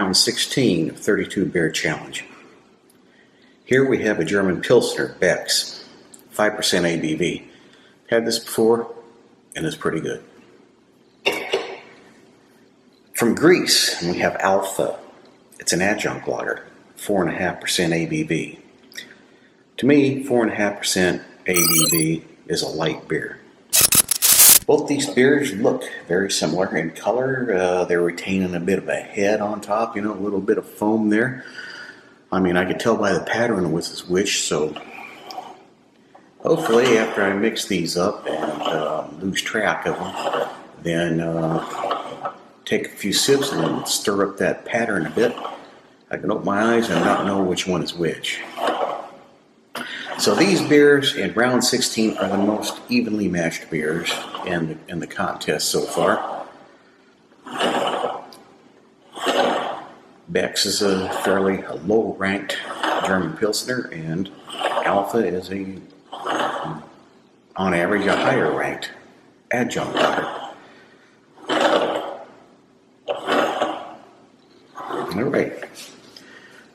round 16 of 32 beer challenge. Here we have a German Pilsner, Beck's, 5% ABV. Had this before, and it's pretty good. From Greece, we have Alfa. It's an adjunct lager, 4.5% ABV. To me, 4.5% ABV is a light beer. Both these beers look very similar in color. They're retaining a bit of a head on top, a little bit of foam there. I mean, I could tell by the pattern which, so hopefully after I mix these up and lose track of them, then take a few sips and stir up that pattern a bit, I can open my eyes and not know which one is which. So these beers in round 16 are the most evenly matched beers in the contest so far. Beck's is a fairly low-ranked German Pilsner, and Alfa is on average, a higher-ranked adjunct lager. All right,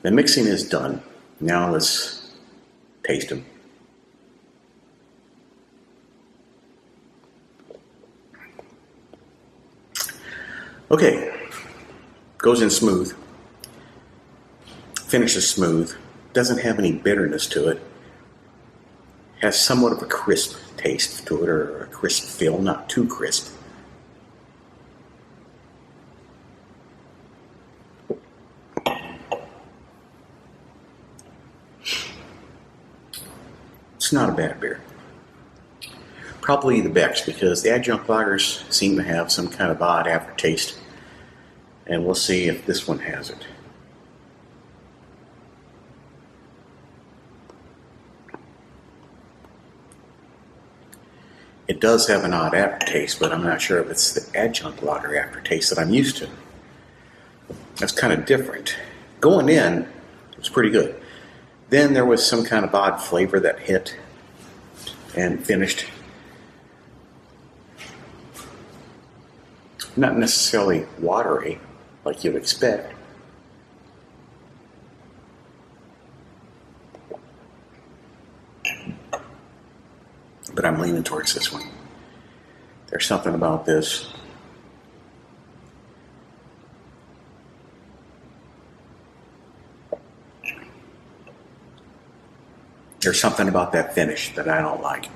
the mixing is done. Now let's taste them. Okay, goes in smooth. Finishes smooth. Doesn't have any bitterness to it. Has somewhat of a crisp taste to it, or a crisp feel, not too crisp. It's not a bad beer. Probably the Beck's, because the adjunct lagers seem to have some kind of odd aftertaste. And we'll see if this one has it. It does have an odd aftertaste, but I'm not sure if it's the adjunct lager aftertaste that I'm used to. That's kind of different. Going in, it was pretty good. Then there was some kind of odd flavor that hit and finished. Not necessarily watery, like you'd expect. But I'm leaning towards this one. There's something about this. There's something about that finish that I don't like.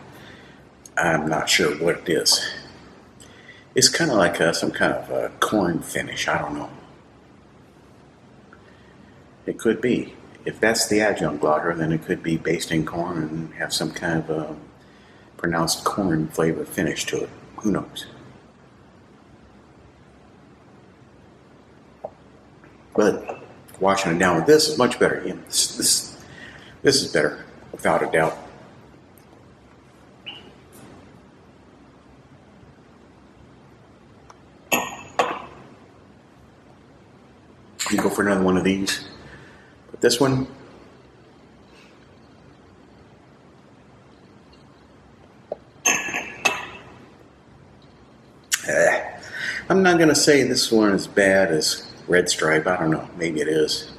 I'm not sure what it is. It's kind of like some kind of a corn finish. I don't know. It could be. If that's the adjunct lager, then it could be based in corn and have some kind of a pronounced corn flavor finish to it. Who knows? But washing it down with this is much better. This is better, without a doubt. You go for another one of these. But this one, I'm not going to say this one is bad as Red Stripe. I don't know. Maybe it is.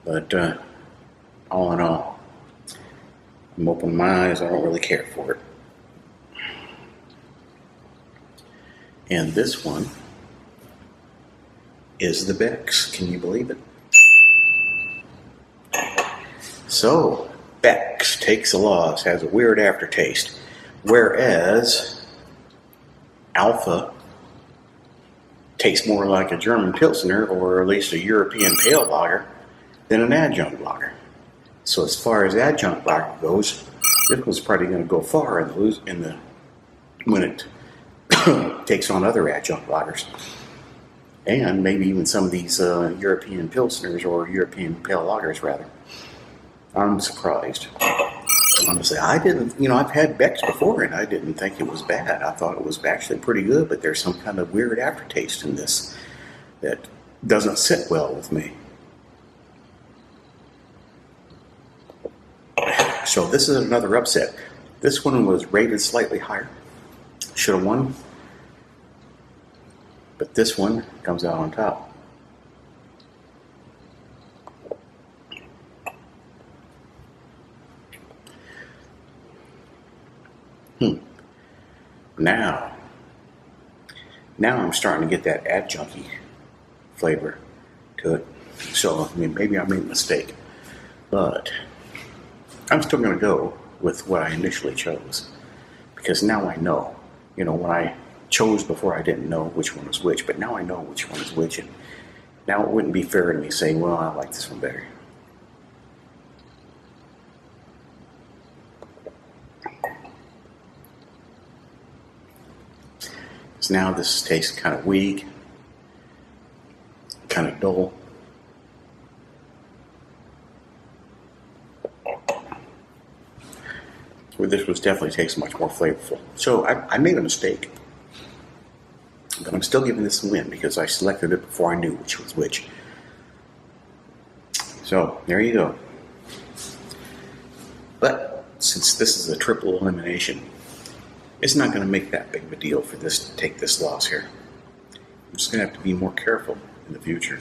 But all in all, I'm opening my eyes. I don't really care for it. And this one is the Beck's. Can you believe it? So, Beck's takes a loss, has a weird aftertaste. Whereas Alfa tastes more like a German Pilsner, or at least a European pale lager, than an adjunct lager. So as far as adjunct lager goes, this one's probably going to go far when it takes on other adjunct lagers. And maybe even some of these European Pilsners, or European pale lagers rather. I'm surprised. Honestly, I didn't, I've had Beck's before and I didn't think it was bad. I thought it was actually pretty good, but there's some kind of weird aftertaste in this that doesn't sit well with me. So this is another upset. This one was rated slightly higher. Should have won. But this one comes out on top. Now I'm starting to get that adjunct-y flavor to it. So, I mean, maybe I made a mistake, but I'm still going to go with what I initially chose, because now I know. You know, when I chose before, I didn't know which one was which, but now I know which one is which, and now it wouldn't be fair to me saying, well, I like this one better. So now this tastes kind of weak, kind of dull. Where this was definitely tastes much more flavorful. So I made a mistake, but I'm still giving this a win because I selected it before I knew which was which. So there you go. But since this is a triple elimination, it's not going to make that big of a deal for this to take this loss here. I'm just going to have to be more careful in the future.